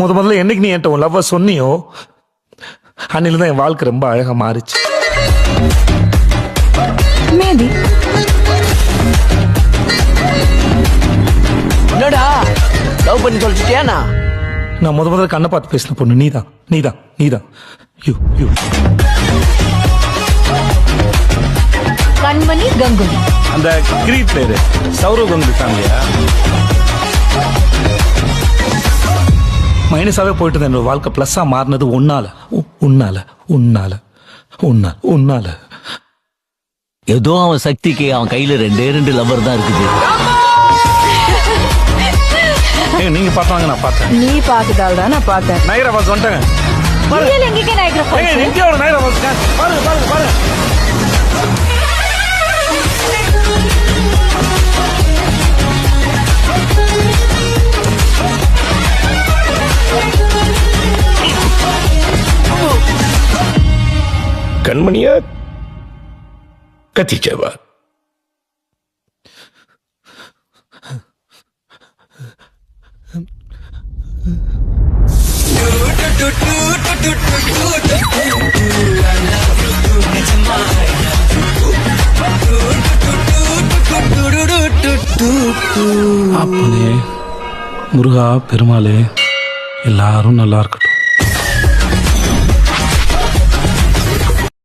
முதல்ல என்னைக்கு நீ என்கிட்ட உன் லவ்வ சொன்னியோ அன்னில தான் என் வாழ்க்கை ரொம்ப அழகா மாறிச்சு. மேபி. என்னடா லவ் பண்ணி சொல்லிட்டியானா? நான் முதல்ல கண்ணை பார்த்து பேசின பொண்ணு நீதான் நீதான் நீதான். யூ யூ கண்மணி கங்குலி. அந்த கிரீட் பிளேயர் சௌரவ் கங்குலி ஃபேமிலியா? மைனஸாவே போயிட்டு இருந்த என்னோட வாழ்க்கை பிளஸ்ஸா மாறினது உன்னால உன்னால உன்னால உன்னால உன்னால. ஏதோ அவன் சக்திக்கு அவன் கையில 2 லவர் தான் இருக்குது. நீங்க பார்த்தாங்க நான் பார்த்தேன். நீ பார்த்ததால தான் நான் பார்த்தேன். நைரா பாஸ் வந்துட்டாங்க. இந்தியால எங்கேயே நைக்ரா ஃபால்ஸ்? இந்தியாவோட நைரா பாஸ் பாருங்க பாருங்க பாருங்க. கண்மணியா கத்திச்சவா? அப்பனே முருகா பெருமாளே எல்லாரும் நல்லா இருக்கட்டும்.